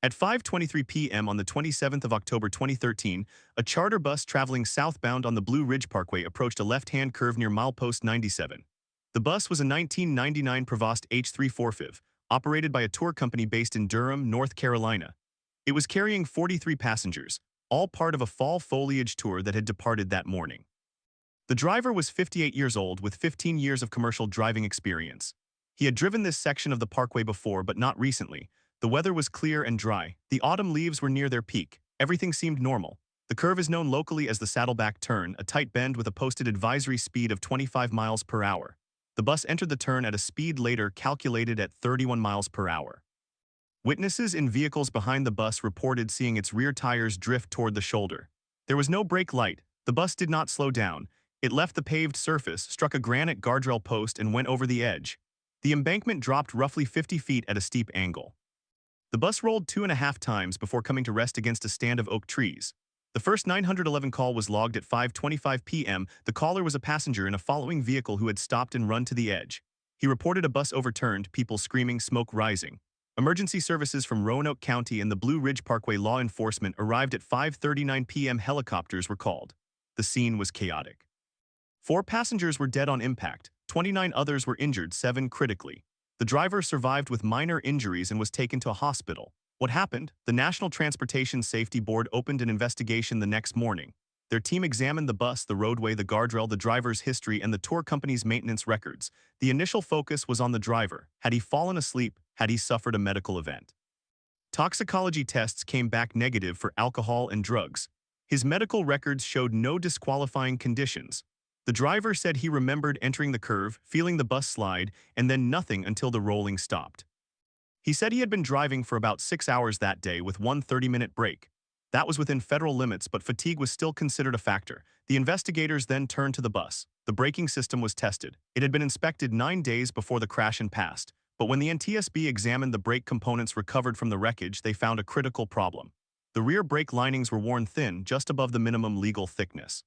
At 5:23 p.m. on the 27th of October 2013, a charter bus traveling southbound on the Blue Ridge Parkway approached a left-hand curve near milepost 97. The bus was a 1999 Prevost H3-45, operated by a tour company based in Durham, North Carolina. It was carrying 43 passengers, all part of a fall foliage tour that had departed that morning. The driver was 58 years old with 15 years of commercial driving experience. He had driven this section of the parkway before, but not recently. The weather was clear and dry. The autumn leaves were near their peak. Everything seemed normal. The curve is known locally as the Saddleback Turn, a tight bend with a posted advisory speed of 25 miles per hour. The bus entered the turn at a speed later calculated at 31 miles per hour. Witnesses in vehicles behind the bus reported seeing its rear tires drift toward the shoulder. There was no brake light. The bus did not slow down. It left the paved surface, struck a granite guardrail post, and went over the edge. The embankment dropped roughly 50 feet at a steep angle. The bus rolled 2.5 times before coming to rest against a stand of oak trees. The first 911 call was logged at 5:25 p.m. The caller was a passenger in a following vehicle who had stopped and run to the edge. He reported a bus overturned, people screaming, smoke rising. Emergency services from Roanoke County and the Blue Ridge Parkway law enforcement arrived at 5:39 p.m. Helicopters were called. The scene was chaotic. 4 passengers were dead on impact. 29 others were injured, 7 critically. The driver survived with minor injuries and was taken to a hospital. What happened? The National Transportation Safety Board opened an investigation the next morning. Their team examined the bus, the roadway, the guardrail, the driver's history, and the tour company's maintenance records. The initial focus was on the driver. Had he fallen asleep? Had he suffered a medical event? Toxicology tests came back negative for alcohol and drugs. His medical records showed no disqualifying conditions. The driver said he remembered entering the curve, feeling the bus slide, and then nothing until the rolling stopped. He said he had been driving for about 6 hours that day with one 30-minute break. That was within federal limits, but fatigue was still considered a factor. The investigators then turned to the bus. The braking system was tested. It had been inspected 9 days before the crash and passed, but when the NTSB examined the brake components recovered from the wreckage, they found a critical problem. The rear brake linings were worn thin, just above the minimum legal thickness.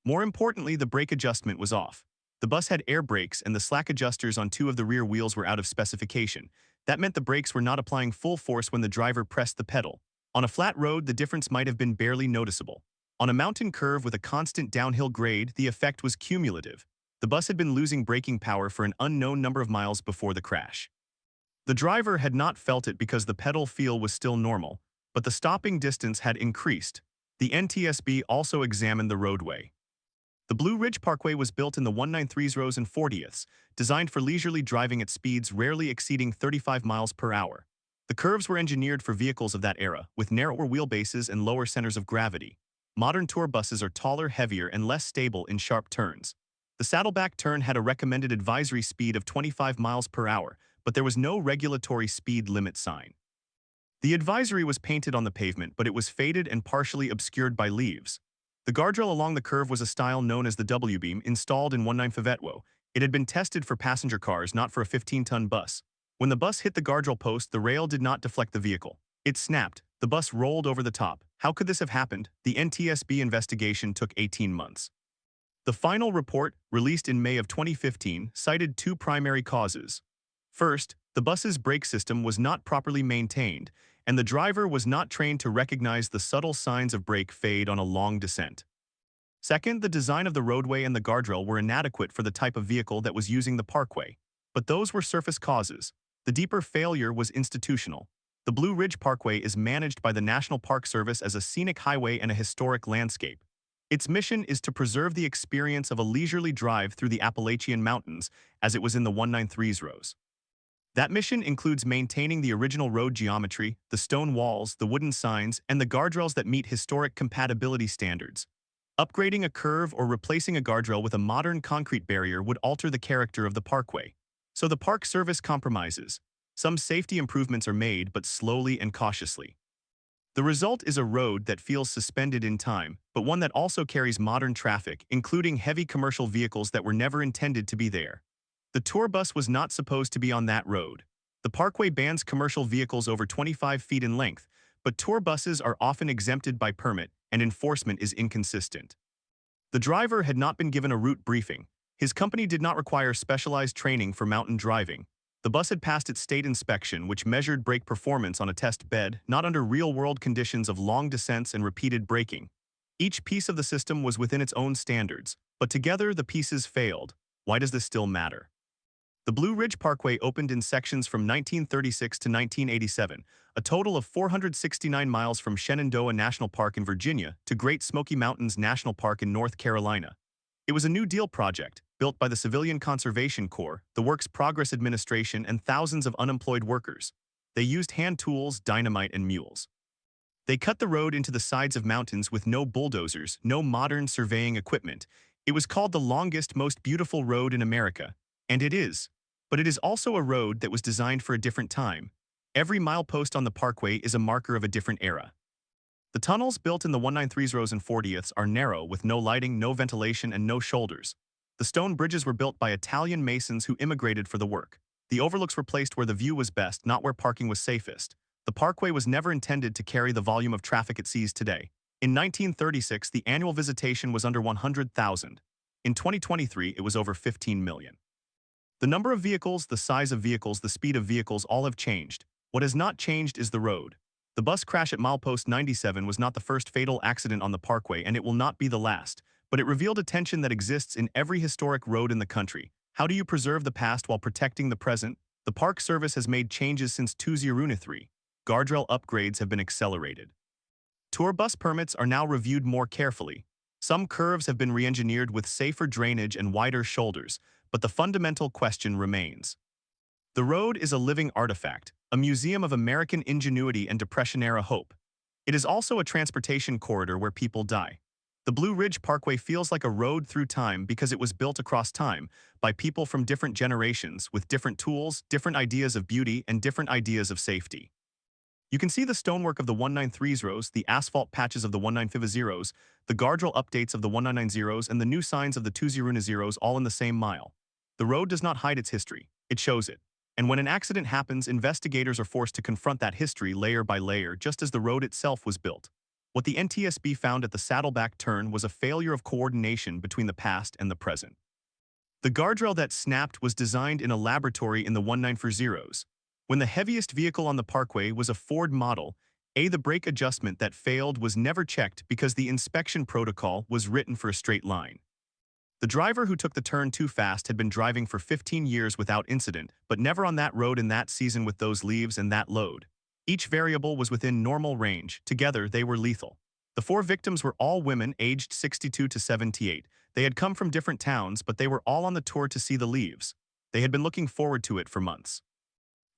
More importantly, the brake adjustment was off. The bus had air brakes, and the slack adjusters on 2 of the rear wheels were out of specification. That meant the brakes were not applying full force when the driver pressed the pedal. On a flat road, the difference might have been barely noticeable. On a mountain curve with a constant downhill grade, the effect was cumulative. The bus had been losing braking power for an unknown number of miles before the crash. The driver had not felt it because the pedal feel was still normal, but the stopping distance had increased. The NTSB also examined the roadway. The Blue Ridge Parkway was built in the 193s rows and 40ths, designed for leisurely driving at speeds rarely exceeding 35 miles per hour. The curves were engineered for vehicles of that era, with narrower wheelbases and lower centers of gravity. Modern tour buses are taller, heavier, and less stable in sharp turns. The Saddleback Turn had a recommended advisory speed of 25 miles per hour, but there was no regulatory speed limit sign. The advisory was painted on the pavement, but it was faded and partially obscured by leaves. The guardrail along the curve was a style known as the W-beam, installed in 1955. It had been tested for passenger cars, not for a 15-ton bus. When the bus hit the guardrail post, the rail did not deflect the vehicle. It snapped. The bus rolled over the top. How could this have happened? The NTSB investigation took 18 months. The final report, released in May of 2015, cited 2 primary causes. First, the bus's brake system was not properly maintained, and the driver was not trained to recognize the subtle signs of brake fade on a long descent. Second, the design of the roadway and the guardrail were inadequate for the type of vehicle that was using the parkway. But those were surface causes. The deeper failure was institutional. The Blue Ridge Parkway is managed by the National Park Service as a scenic highway and a historic landscape. Its mission is to preserve the experience of a leisurely drive through the Appalachian Mountains, as it was in the 193s rows. That mission includes maintaining the original road geometry, the stone walls, the wooden signs, and the guardrails that meet historic compatibility standards. Upgrading a curve or replacing a guardrail with a modern concrete barrier would alter the character of the parkway. So the Park Service compromises. Some safety improvements are made, but slowly and cautiously. The result is a road that feels suspended in time, but one that also carries modern traffic, including heavy commercial vehicles that were never intended to be there. The tour bus was not supposed to be on that road. The parkway bans commercial vehicles over 25 feet in length, but tour buses are often exempted by permit, and enforcement is inconsistent. The driver had not been given a route briefing. His company did not require specialized training for mountain driving. The bus had passed its state inspection, which measured brake performance on a test bed, not under real-world conditions of long descents and repeated braking. Each piece of the system was within its own standards, but together the pieces failed. Why does this still matter? The Blue Ridge Parkway opened in sections from 1936 to 1987, a total of 469 miles from Shenandoah National Park in Virginia to Great Smoky Mountains National Park in North Carolina. It was a New Deal project, built by the Civilian Conservation Corps, the Works Progress Administration, and thousands of unemployed workers. They used hand tools, dynamite, and mules. They cut the road into the sides of mountains with no bulldozers, no modern surveying equipment. It was called the longest, most beautiful road in America, and it is. But it is also a road that was designed for a different time. Every milepost on the parkway is a marker of a different era. The tunnels built in the 193s rows and 40ths are narrow with no lighting, no ventilation, and no shoulders. The stone bridges were built by Italian masons who immigrated for the work. The overlooks were placed where the view was best, not where parking was safest. The parkway was never intended to carry the volume of traffic it sees today. In 1936, the annual visitation was under 100,000. In 2023, it was over 15 million. The number of vehicles, the size of vehicles, the speed of vehicles all have changed. What has not changed is the road. The bus crash at milepost 97 was not the first fatal accident on the parkway, and it will not be the last, but it revealed a tension that exists in every historic road in the country. How do you preserve the past while protecting the present? The Park Service has made changes since 2003. Guardrail upgrades have been accelerated. Tour bus permits are now reviewed more carefully. Some curves have been re-engineered with safer drainage and wider shoulders, but the fundamental question remains. The road is a living artifact, a museum of American ingenuity and Depression-era hope. It is also a transportation corridor where people die. The Blue Ridge Parkway feels like a road through time because it was built across time by people from different generations with different tools, different ideas of beauty, and different ideas of safety. You can see the stonework of the 193s rows, the asphalt patches of the 195s, the guardrail updates of the 199s, and the new signs of the 200s all in the same mile. The road does not hide its history, it shows it. And when an accident happens, investigators are forced to confront that history layer by layer, just as the road itself was built. What the NTSB found at the Saddleback turn was a failure of coordination between the past and the present. The guardrail that snapped was designed in a laboratory in the 194s. When the heaviest vehicle on the parkway was a Ford Model A, the brake adjustment that failed was never checked because the inspection protocol was written for a straight line. The driver who took the turn too fast had been driving for 15 years without incident, but never on that road in that season with those leaves and that load. Each variable was within normal range. Together, they were lethal. The 4 victims were all women aged 62 to 78. They had come from different towns, but they were all on the tour to see the leaves. They had been looking forward to it for months.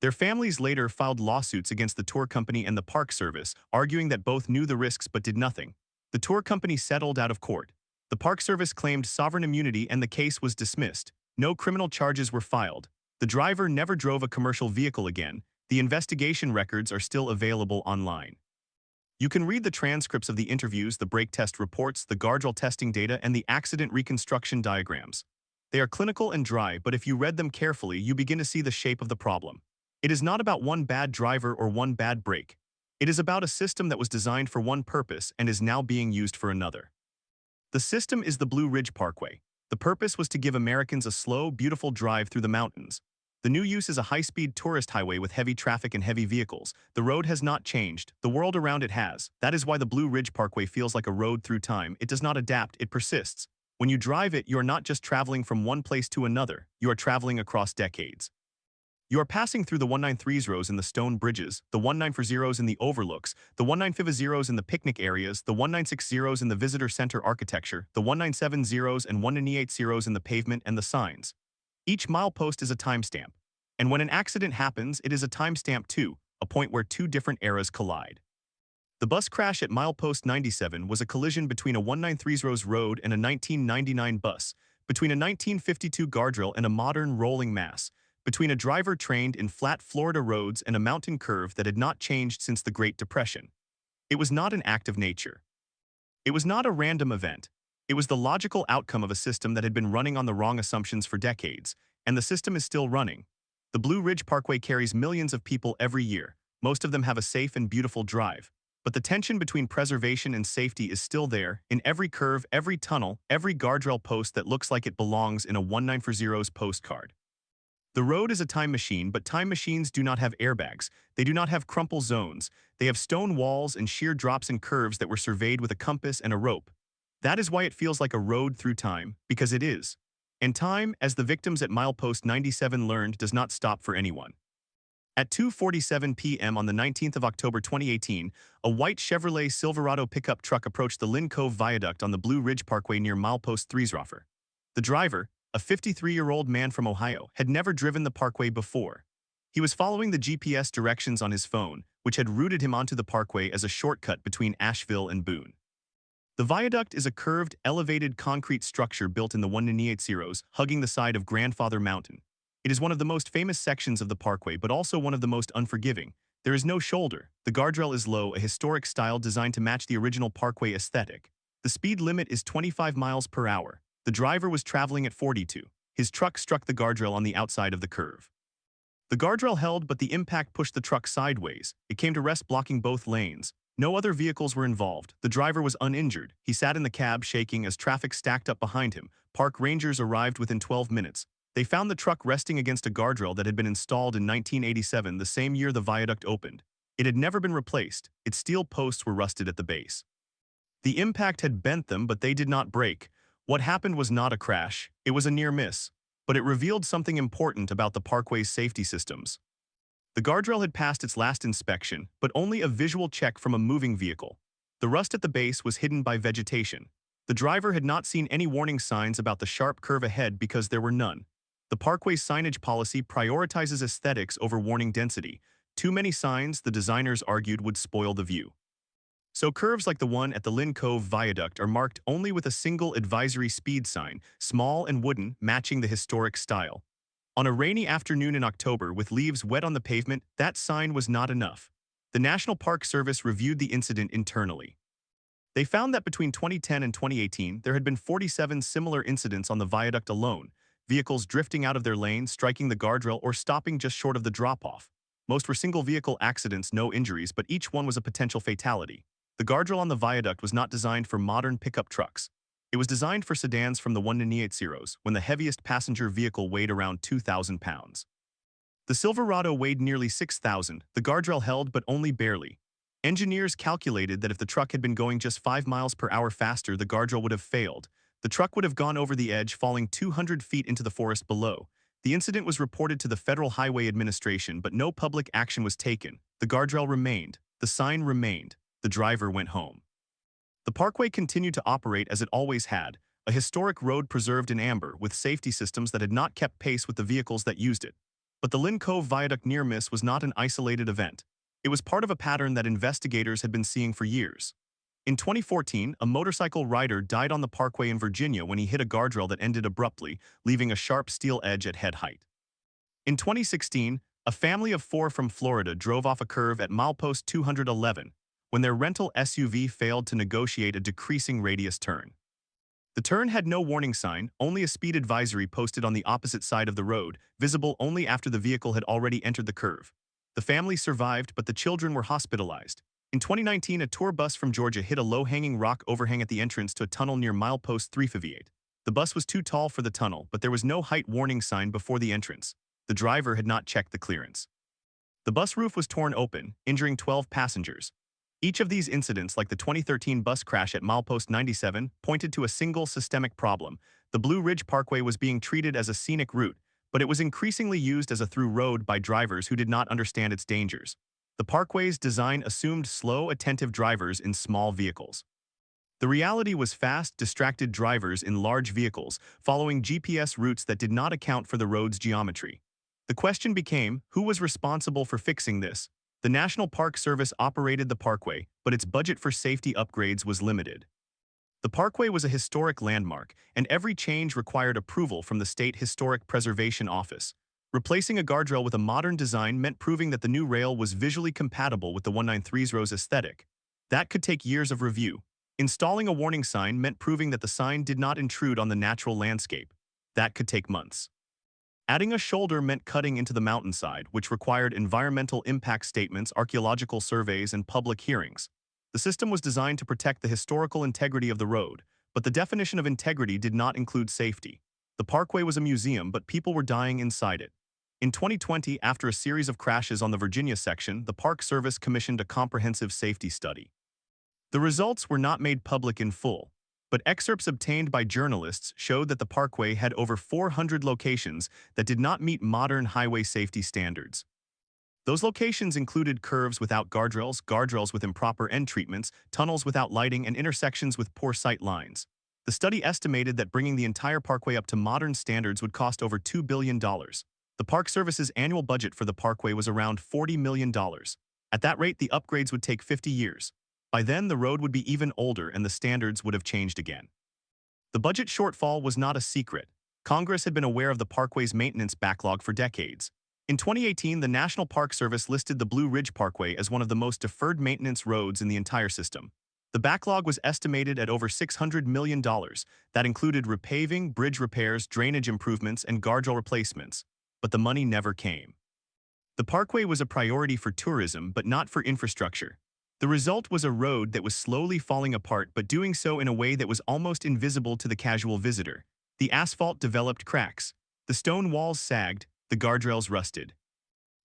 Their families later filed lawsuits against the tour company and the Park Service, arguing that both knew the risks but did nothing. The tour company settled out of court. The Park Service claimed sovereign immunity and the case was dismissed. No criminal charges were filed. The driver never drove a commercial vehicle again. The investigation records are still available online. You can read the transcripts of the interviews, the brake test reports, the guardrail testing data, and the accident reconstruction diagrams. They are clinical and dry, but if you read them carefully, you begin to see the shape of the problem. It is not about one bad driver or one bad brake. It is about a system that was designed for one purpose and is now being used for another. The system is the Blue Ridge Parkway. The purpose was to give Americans a slow, beautiful drive through the mountains. The new use is a high-speed tourist highway with heavy traffic and heavy vehicles. The road has not changed. The world around it has. That is why the Blue Ridge Parkway feels like a road through time. It does not adapt, it persists. When you drive it, you are not just traveling from one place to another. You are traveling across decades. You are passing through the 193s rows in the stone bridges, the 194s in the overlooks, the 195s in the picnic areas, the 196s in the visitor center architecture, the 197s and 198s in the pavement and the signs. Each milepost is a timestamp. And when an accident happens, it is a timestamp too, a point where 2 different eras collide. The bus crash at milepost 97 was a collision between a 193s rows road and a 1999 bus, between a 1952 guardrail and a modern rolling mass, between a driver trained in flat Florida roads and a mountain curve that had not changed since the Great Depression. It was not an act of nature. It was not a random event. It was the logical outcome of a system that had been running on the wrong assumptions for decades, and the system is still running. The Blue Ridge Parkway carries millions of people every year. Most of them have a safe and beautiful drive. But the tension between preservation and safety is still there, in every curve, every tunnel, every guardrail post that looks like it belongs in a 194s postcard. The road is a time machine, but time machines do not have airbags. They do not have crumple zones. They have stone walls and sheer drops and curves that were surveyed with a compass and a rope. That is why it feels like a road through time, because it is. And time, as the victims at milepost 97 learned, does not stop for anyone. At 2:47 p.m. on the 19th of October 2018, a white Chevrolet Silverado pickup truck approached the Lynn Cove Viaduct on the Blue Ridge Parkway near milepost 3's. The driver, a 53-year-old man from Ohio, had never driven the parkway before. He was following the GPS directions on his phone, which had routed him onto the parkway as a shortcut between Asheville and Boone. The viaduct is a curved, elevated concrete structure built in the 180s, hugging the side of Grandfather Mountain. It is one of the most famous sections of the parkway, but also one of the most unforgiving. There is no shoulder. The guardrail is low, a historic style designed to match the original parkway aesthetic. The speed limit is 25 miles per hour. The driver was traveling at 42. His truck struck the guardrail on the outside of the curve. The guardrail held, but the impact pushed the truck sideways. It came to rest, blocking both lanes. No other vehicles were involved. The driver was uninjured. He sat in the cab, shaking as traffic stacked up behind him. Park rangers arrived within 12 minutes. They found the truck resting against a guardrail that had been installed in 1987, the same year the viaduct opened. It had never been replaced. Its steel posts were rusted at the base. The impact had bent them, but they did not break. What happened was not a crash. It was a near miss. But it revealed something important about the parkway's safety systems. The guardrail had passed its last inspection, but only a visual check from a moving vehicle. The rust at the base was hidden by vegetation. The driver had not seen any warning signs about the sharp curve ahead because there were none. The parkway's signage policy prioritizes aesthetics over warning density. Too many signs, the designers argued, would spoil the view. So curves like the one at the Lynn Cove Viaduct are marked only with a single advisory speed sign, small and wooden, matching the historic style. On a rainy afternoon in October with leaves wet on the pavement, that sign was not enough. The National Park Service reviewed the incident internally. They found that between 2010 and 2018, there had been 47 similar incidents on the viaduct alone, vehicles drifting out of their lane, striking the guardrail, or stopping just short of the drop-off. Most were single-vehicle accidents, no injuries, but each one was a potential fatality. The guardrail on the viaduct was not designed for modern pickup trucks. It was designed for sedans from the 180s, when the heaviest passenger vehicle weighed around 2,000 pounds. The Silverado weighed nearly 6,000. The guardrail held, but only barely. Engineers calculated that if the truck had been going just 5 miles per hour faster, the guardrail would have failed. The truck would have gone over the edge, falling 200 feet into the forest below. The incident was reported to the Federal Highway Administration, but no public action was taken. The guardrail remained. The sign remained. The driver went home. The parkway continued to operate as it always had, a historic road preserved in amber with safety systems that had not kept pace with the vehicles that used it. But the Lynn Cove Viaduct near miss was not an isolated event. It was part of a pattern that investigators had been seeing for years. In 2014, a motorcycle rider died on the parkway in Virginia when he hit a guardrail that ended abruptly, leaving a sharp steel edge at head height. In 2016, a family of 4 from Florida drove off a curve at milepost 211 when their rental SUV failed to negotiate a decreasing radius turn. The turn had no warning sign, only a speed advisory posted on the opposite side of the road, visible only after the vehicle had already entered the curve. The family survived, but the children were hospitalized. In 2019, a tour bus from Georgia hit a low-hanging rock overhang at the entrance to a tunnel near milepost 358. The bus was too tall for the tunnel, but there was no height warning sign before the entrance. The driver had not checked the clearance. The bus roof was torn open, injuring 12 passengers. Each of these incidents, like the 2013 bus crash at milepost 97, pointed to a single systemic problem. The Blue Ridge Parkway was being treated as a scenic route, but it was increasingly used as a through road by drivers who did not understand its dangers. The parkway's design assumed slow, attentive drivers in small vehicles. The reality was fast, distracted drivers in large vehicles, following GPS routes that did not account for the road's geometry. The question became, who was responsible for fixing this? The National Park Service operated the parkway, but its budget for safety upgrades was limited. The parkway was a historic landmark, and every change required approval from the State Historic Preservation Office. Replacing a guardrail with a modern design meant proving that the new rail was visually compatible with the 193's aesthetic. That could take years of review. Installing a warning sign meant proving that the sign did not intrude on the natural landscape. That could take months. Adding a shoulder meant cutting into the mountainside, which required environmental impact statements, archaeological surveys, and public hearings. The system was designed to protect the historical integrity of the road, but the definition of integrity did not include safety. The parkway was a museum, but people were dying inside it. In 2020, after a series of crashes on the Virginia section, the Park Service commissioned a comprehensive safety study. The results were not made public in full, but excerpts obtained by journalists showed that the parkway had over 400 locations that did not meet modern highway safety standards. Those locations included curves without guardrails, guardrails with improper end treatments, tunnels without lighting, and intersections with poor sight lines. The study estimated that bringing the entire parkway up to modern standards would cost over $2 billion. The Park Service's annual budget for the parkway was around $40 million. At that rate, the upgrades would take 50 years. By then, the road would be even older and the standards would have changed again. The budget shortfall was not a secret. Congress had been aware of the parkway's maintenance backlog for decades. In 2018, the National Park Service listed the Blue Ridge Parkway as one of the most deferred maintenance roads in the entire system. The backlog was estimated at over $600 million. That included repaving, bridge repairs, drainage improvements, and guardrail replacements. But the money never came. The parkway was a priority for tourism, but not for infrastructure. The result was a road that was slowly falling apart, but doing so in a way that was almost invisible to the casual visitor. The asphalt developed cracks. The stone walls sagged. The guardrails rusted.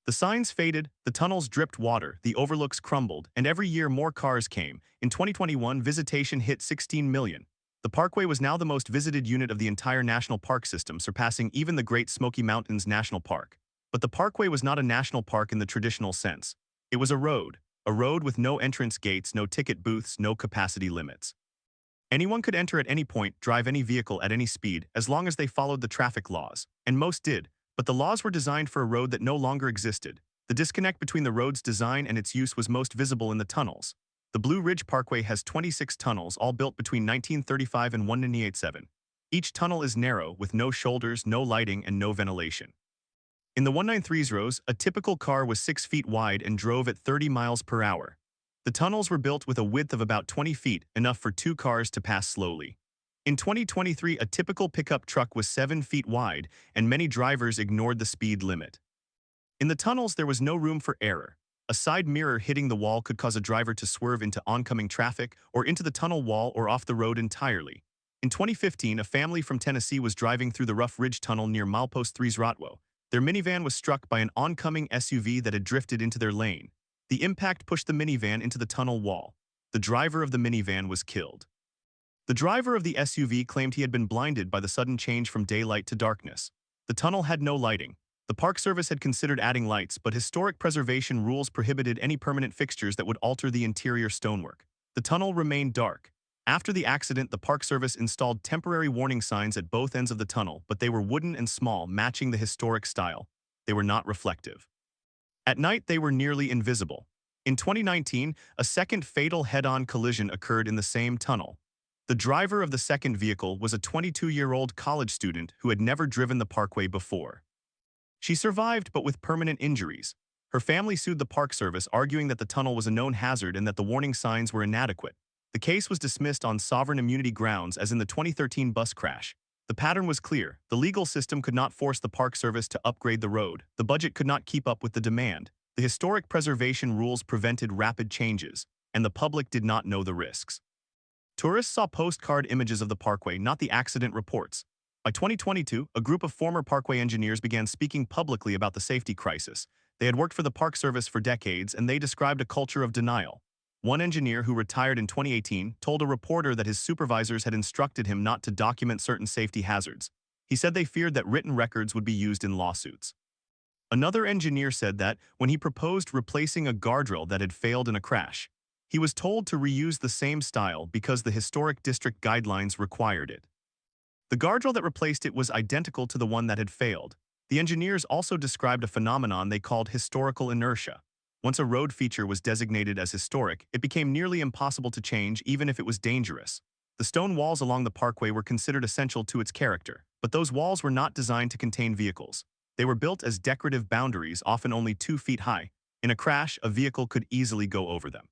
The signs faded, the tunnels dripped water, the overlooks crumbled, and every year more cars came. In 2021, visitation hit 16 million. The parkway was now the most visited unit of the entire national park system, surpassing even the Great Smoky Mountains National Park. But the parkway was not a national park in the traditional sense. It was a road with no entrance gates, no ticket booths, no capacity limits. Anyone could enter at any point, drive any vehicle at any speed, as long as they followed the traffic laws, and most did. But the laws were designed for a road that no longer existed. The disconnect between the road's design and its use was most visible in the tunnels. The Blue Ridge Parkway has 26 tunnels, all built between 1935 and 1987. Each tunnel is narrow, with no shoulders, no lighting, and no ventilation. In the 193's rows, a typical car was 6 feet wide and drove at 30 miles per hour. The tunnels were built with a width of about 20 feet, enough for 2 cars to pass slowly. In 2023, a typical pickup truck was 7 feet wide, and many drivers ignored the speed limit. In the tunnels, there was no room for error. A side mirror hitting the wall could cause a driver to swerve into oncoming traffic or into the tunnel wall or off the road entirely. In 2015, a family from Tennessee was driving through the Rough Ridge Tunnel near milepost 3's Rotwell. Their minivan was struck by an oncoming SUV that had drifted into their lane. The impact pushed the minivan into the tunnel wall. The driver of the minivan was killed. The driver of the SUV claimed he had been blinded by the sudden change from daylight to darkness. The tunnel had no lighting. The Park Service had considered adding lights, but historic preservation rules prohibited any permanent fixtures that would alter the interior stonework. The tunnel remained dark. After the accident, the Park Service installed temporary warning signs at both ends of the tunnel, but they were wooden and small, matching the historic style. They were not reflective. At night, they were nearly invisible. In 2019, a second fatal head-on collision occurred in the same tunnel. The driver of the second vehicle was a 22-year-old college student who had never driven the parkway before. She survived, but with permanent injuries. Her family sued the Park Service, arguing that the tunnel was a known hazard and that the warning signs were inadequate. The case was dismissed on sovereign immunity grounds, as in the 2013 bus crash. The pattern was clear. The legal system could not force the Park Service to upgrade the road. The budget could not keep up with the demand. The historic preservation rules prevented rapid changes, and the public did not know the risks. Tourists saw postcard images of the parkway, not the accident reports. By 2022, a group of former parkway engineers began speaking publicly about the safety crisis. They had worked for the Park Service for decades, and they described a culture of denial. One engineer, who retired in 2018, told a reporter that his supervisors had instructed him not to document certain safety hazards. He said they feared that written records would be used in lawsuits. Another engineer said that, when he proposed replacing a guardrail that had failed in a crash, he was told to reuse the same style because the historic district guidelines required it. The guardrail that replaced it was identical to the one that had failed. The engineers also described a phenomenon they called historical inertia. Once a road feature was designated as historic, it became nearly impossible to change, even if it was dangerous. The stone walls along the parkway were considered essential to its character, but those walls were not designed to contain vehicles. They were built as decorative boundaries, often only 2 feet high. In a crash, a vehicle could easily go over them.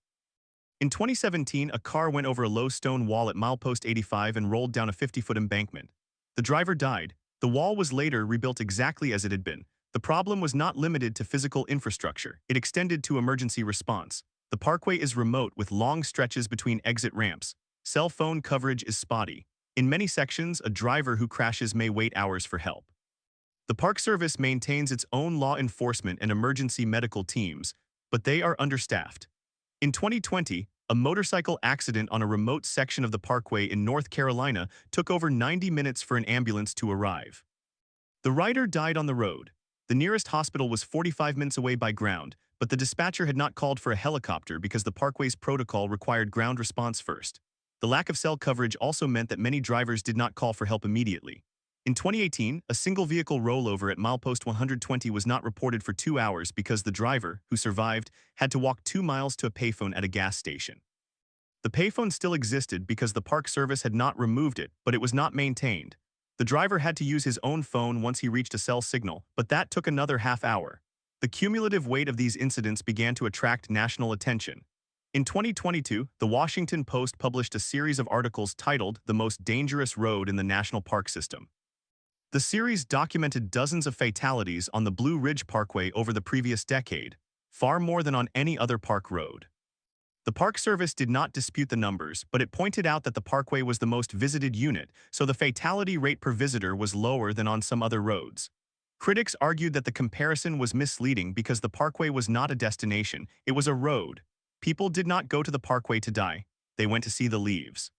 In 2017, a car went over a low stone wall at milepost 85 and rolled down a 50-foot embankment. The driver died. The wall was later rebuilt exactly as it had been. The problem was not limited to physical infrastructure. It extended to emergency response. The parkway is remote, with long stretches between exit ramps. Cell phone coverage is spotty. In many sections, a driver who crashes may wait hours for help. The Park Service maintains its own law enforcement and emergency medical teams, but they are understaffed. In 2020, a motorcycle accident on a remote section of the parkway in North Carolina took over 90 minutes for an ambulance to arrive. The rider died on the road. The nearest hospital was 45 minutes away by ground, but the dispatcher had not called for a helicopter because the parkway's protocol required ground response first. The lack of cell coverage also meant that many drivers did not call for help immediately. In 2018, a single-vehicle rollover at milepost 120 was not reported for 2 hours because the driver, who survived, had to walk 2 miles to a payphone at a gas station. The payphone still existed because the Park Service had not removed it, but it was not maintained. The driver had to use his own phone once he reached a cell signal, but that took another half hour. The cumulative weight of these incidents began to attract national attention. In 2022, the Washington Post published a series of articles titled "The Most Dangerous Road in the National Park System." The series documented dozens of fatalities on the Blue Ridge Parkway over the previous decade, far more than on any other park road. The Park Service did not dispute the numbers, but it pointed out that the parkway was the most visited unit, so the fatality rate per visitor was lower than on some other roads. Critics argued that the comparison was misleading because the parkway was not a destination, it was a road. People did not go to the parkway to die, they went to see the leaves.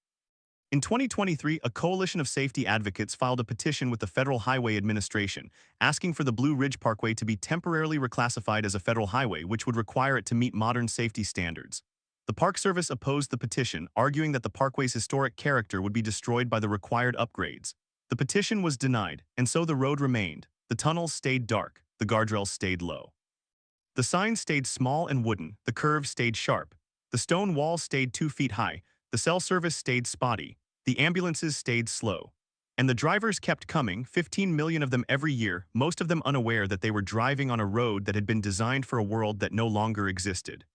In 2023, a coalition of safety advocates filed a petition with the Federal Highway Administration, asking for the Blue Ridge Parkway to be temporarily reclassified as a federal highway, which would require it to meet modern safety standards. The Park Service opposed the petition, arguing that the parkway's historic character would be destroyed by the required upgrades. The petition was denied, and so the road remained. The tunnels stayed dark, the guardrails stayed low. The signs stayed small and wooden, the curves stayed sharp. The stone walls stayed 2 feet high, the cell service stayed spotty. The ambulances stayed slow. And the drivers kept coming, 15 million of them every year, most of them unaware that they were driving on a road that had been designed for a world that no longer existed.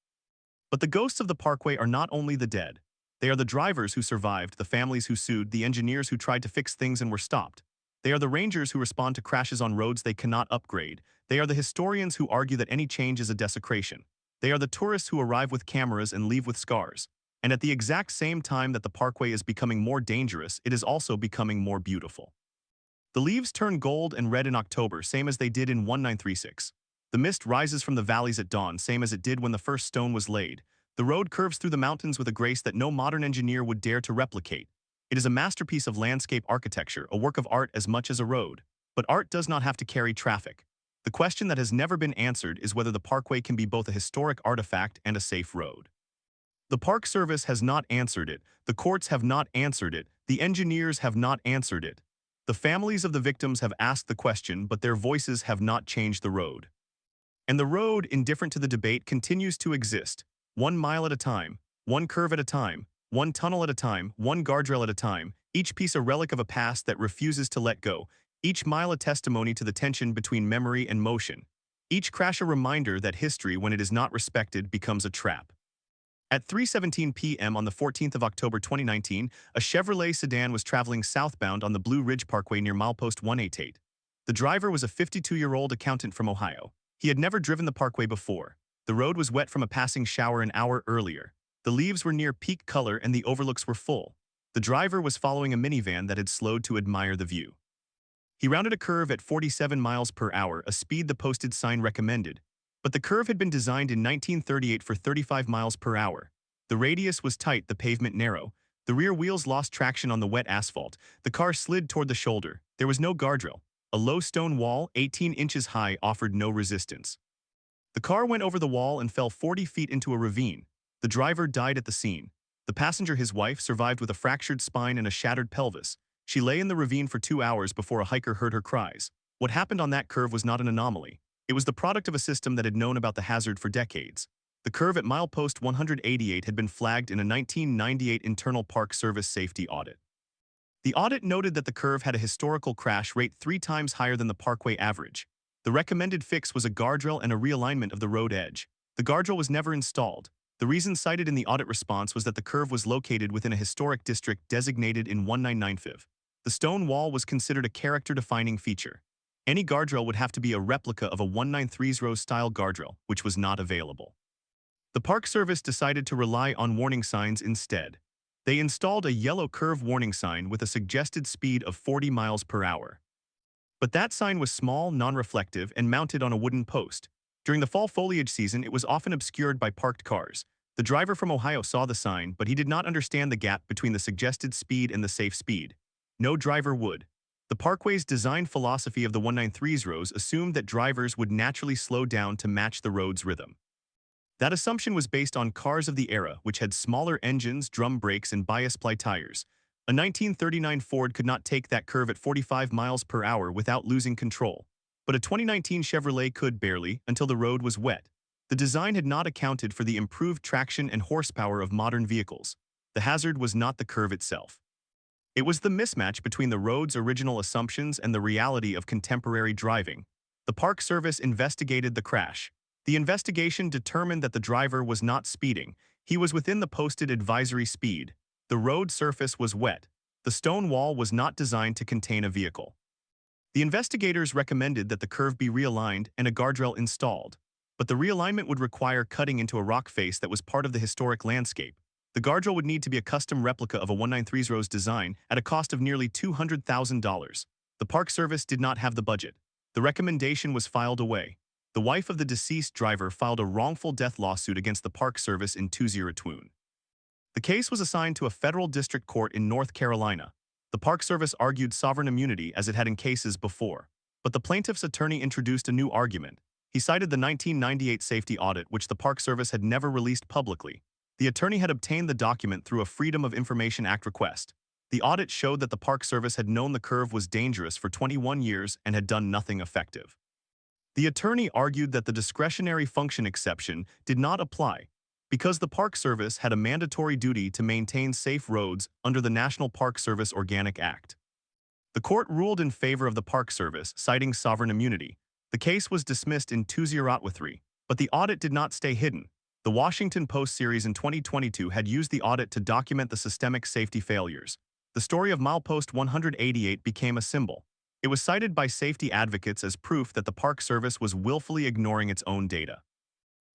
But the ghosts of the parkway are not only the dead. They are the drivers who survived, the families who sued, the engineers who tried to fix things and were stopped. They are the rangers who respond to crashes on roads they cannot upgrade. They are the historians who argue that any change is a desecration. They are the tourists who arrive with cameras and leave with scars. And at the exact same time that the parkway is becoming more dangerous, it is also becoming more beautiful. The leaves turn gold and red in October, same as they did in 1936. The mist rises from the valleys at dawn, same as it did when the first stone was laid. The road curves through the mountains with a grace that no modern engineer would dare to replicate. It is a masterpiece of landscape architecture, a work of art as much as a road. But art does not have to carry traffic. The question that has never been answered is whether the parkway can be both a historic artifact and a safe road. The Park Service has not answered it, the courts have not answered it, the engineers have not answered it. The families of the victims have asked the question, but their voices have not changed the road. And the road, indifferent to the debate, continues to exist, 1 mile at a time, 1 curve at a time, 1 tunnel at a time, 1 guardrail at a time, each piece a relic of a past that refuses to let go, each mile a testimony to the tension between memory and motion, each crash a reminder that history, when it is not respected, becomes a trap. At 3:17 p.m. on the 14th of October 2019, a Chevrolet sedan was traveling southbound on the Blue Ridge Parkway near milepost 188. The driver was a 52-year-old accountant from Ohio. He had never driven the parkway before. The road was wet from a passing shower an hour earlier. The leaves were near peak color and the overlooks were full. The driver was following a minivan that had slowed to admire the view. He rounded a curve at 47 miles per hour, a speed the posted sign recommended. But the curve had been designed in 1938 for 35 miles per hour. The radius was tight, the pavement narrow. The rear wheels lost traction on the wet asphalt. The car slid toward the shoulder. There was no guardrail. A low stone wall, 18 inches high, offered no resistance. The car went over the wall and fell 40 feet into a ravine. The driver died at the scene. The passenger, his wife, survived with a fractured spine and a shattered pelvis. She lay in the ravine for 2 hours before a hiker heard her cries. What happened on that curve was not an anomaly. It was the product of a system that had known about the hazard for decades. The curve at milepost 188 had been flagged in a 1998 Internal Park Service safety audit. The audit noted that the curve had a historical crash rate 3 times higher than the parkway average. The recommended fix was a guardrail and a realignment of the road edge. The guardrail was never installed. The reason cited in the audit response was that the curve was located within a historic district designated in 1995. The stone wall was considered a character-defining feature. Any guardrail would have to be a replica of a 1930s-style guardrail, which was not available. The Park Service decided to rely on warning signs instead. They installed a yellow curve warning sign with a suggested speed of 40 miles per hour. But that sign was small, non-reflective, and mounted on a wooden post. During the fall foliage season, it was often obscured by parked cars. The driver from Ohio saw the sign, but he did not understand the gap between the suggested speed and the safe speed. No driver would. The Parkway's design philosophy of the 193's rows assumed that drivers would naturally slow down to match the road's rhythm. That assumption was based on cars of the era, which had smaller engines, drum brakes, and bias-ply tires. A 1939 Ford could not take that curve at 45 miles per hour without losing control. But a 2019 Chevrolet could barely, until the road was wet. The design had not accounted for the improved traction and horsepower of modern vehicles. The hazard was not the curve itself. It was the mismatch between the road's original assumptions and the reality of contemporary driving. The Park Service investigated the crash. The investigation determined that the driver was not speeding. He was within the posted advisory speed. The road surface was wet. The stone wall was not designed to contain a vehicle. The investigators recommended that the curve be realigned and a guardrail installed. But the realignment would require cutting into a rock face that was part of the historic landscape. The guardrail would need to be a custom replica of a 193's rows design at a cost of nearly $200,000. The Park Service did not have the budget. The recommendation was filed away. The wife of the deceased driver filed a wrongful death lawsuit against the Park Service in 2020. The case was assigned to a federal district court in North Carolina. The Park Service argued sovereign immunity as it had in cases before. But the plaintiff's attorney introduced a new argument. He cited the 1998 safety audit, which the Park Service had never released publicly. The attorney had obtained the document through a Freedom of Information Act request. The audit showed that the Park Service had known the curve was dangerous for 21 years and had done nothing effective. The attorney argued that the discretionary function exception did not apply because the Park Service had a mandatory duty to maintain safe roads under the National Park Service Organic Act. The court ruled in favor of the Park Service, citing sovereign immunity. The case was dismissed in 2003, but the audit did not stay hidden. The Washington Post series in 2022 had used the audit to document the systemic safety failures. The story of milepost 188 became a symbol. It was cited by safety advocates as proof that the Park Service was willfully ignoring its own data.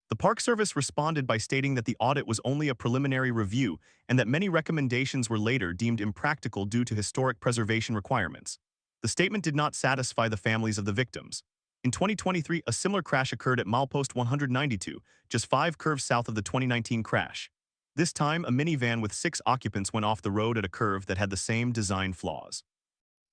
The Park Service responded by stating that the audit was only a preliminary review and that many recommendations were later deemed impractical due to historic preservation requirements. The statement did not satisfy the families of the victims. In 2023, a similar crash occurred at milepost 192, just 5 curves south of the 2019 crash. This time, a minivan with 6 occupants went off the road at a curve that had the same design flaws.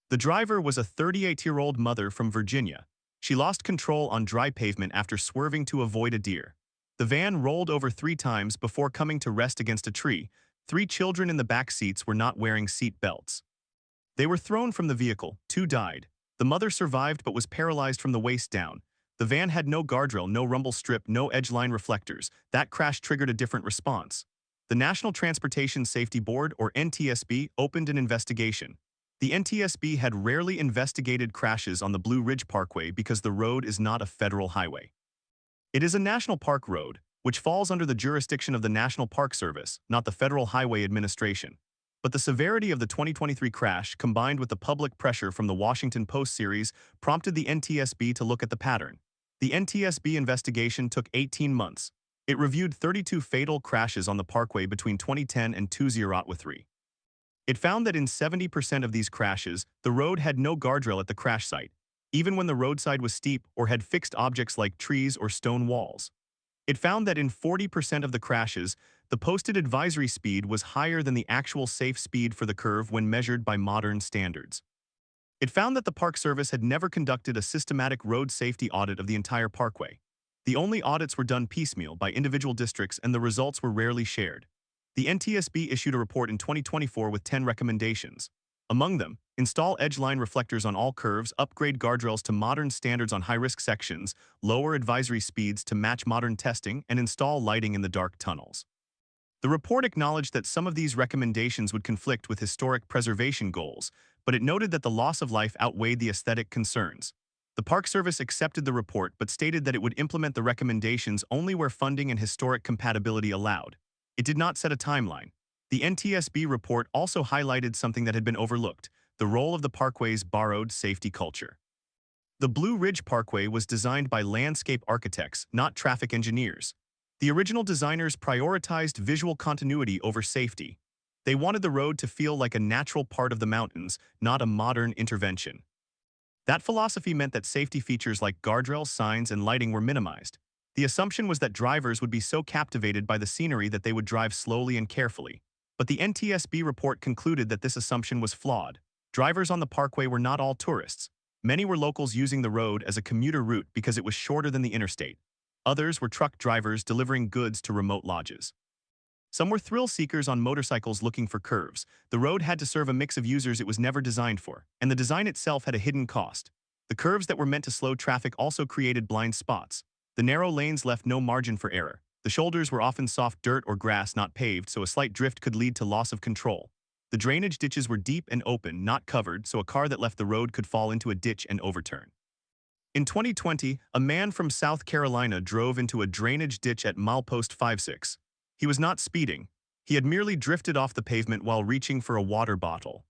The driver was a 38-year-old mother from Virginia. She lost control on dry pavement after swerving to avoid a deer. The van rolled over 3 times before coming to rest against a tree. 3 children in the back seats were not wearing seat belts. They were thrown from the vehicle. 2 died. The mother survived but was paralyzed from the waist down. The van had no guardrail, no rumble strip, no edgeline reflectors. That crash triggered a different response. The National Transportation Safety Board, or NTSB, opened an investigation. The NTSB had rarely investigated crashes on the Blue Ridge Parkway because the road is not a federal highway. It is a national park road, which falls under the jurisdiction of the National Park Service, not the Federal Highway Administration. But the severity of the 2023 crash, combined with the public pressure from the Washington Post series, prompted the NTSB to look at the pattern. The NTSB investigation took 18 months. It reviewed 32 fatal crashes on the parkway between 2010 and 2003. It found that in 70% of these crashes, the road had no guardrail at the crash site, even when the roadside was steep or had fixed objects like trees or stone walls. It found that in 40% of the crashes, the posted advisory speed was higher than the actual safe speed for the curve when measured by modern standards. It found that the Park Service had never conducted a systematic road safety audit of the entire parkway. The only audits were done piecemeal by individual districts and the results were rarely shared. The NTSB issued a report in 2024 with 10 recommendations. Among them, install edgeline reflectors on all curves, upgrade guardrails to modern standards on high-risk sections, lower advisory speeds to match modern testing, and install lighting in the dark tunnels. The report acknowledged that some of these recommendations would conflict with historic preservation goals, but it noted that the loss of life outweighed the aesthetic concerns. The Park Service accepted the report but stated that it would implement the recommendations only where funding and historic compatibility allowed. It did not set a timeline. The NTSB report also highlighted something that had been overlooked: the role of the parkway's borrowed safety culture. The Blue Ridge Parkway was designed by landscape architects, not traffic engineers. The original designers prioritized visual continuity over safety. They wanted the road to feel like a natural part of the mountains, not a modern intervention. That philosophy meant that safety features like guardrails, signs, and lighting were minimized. The assumption was that drivers would be so captivated by the scenery that they would drive slowly and carefully. But the NTSB report concluded that this assumption was flawed. Drivers on the parkway were not all tourists. Many were locals using the road as a commuter route because it was shorter than the interstate. Others were truck drivers delivering goods to remote lodges. Some were thrill seekers on motorcycles looking for curves. The road had to serve a mix of users it was never designed for, and the design itself had a hidden cost. The curves that were meant to slow traffic also created blind spots. The narrow lanes left no margin for error. The shoulders were often soft dirt or grass not paved, so a slight drift could lead to loss of control. The drainage ditches were deep and open, not covered, so a car that left the road could fall into a ditch and overturn. In 2020, a man from South Carolina drove into a drainage ditch at milepost 56. He was not speeding. He had merely drifted off the pavement while reaching for a water bottle.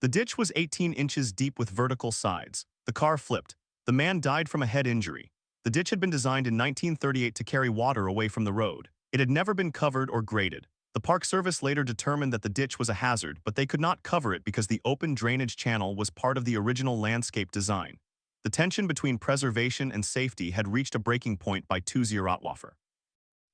The ditch was 18 inches deep with vertical sides. The car flipped. The man died from a head injury. The ditch had been designed in 1938 to carry water away from the road. It had never been covered or graded. The Park Service later determined that the ditch was a hazard, but they could not cover it because the open drainage channel was part of the original landscape design. The tension between preservation and safety had reached a breaking point by 2008.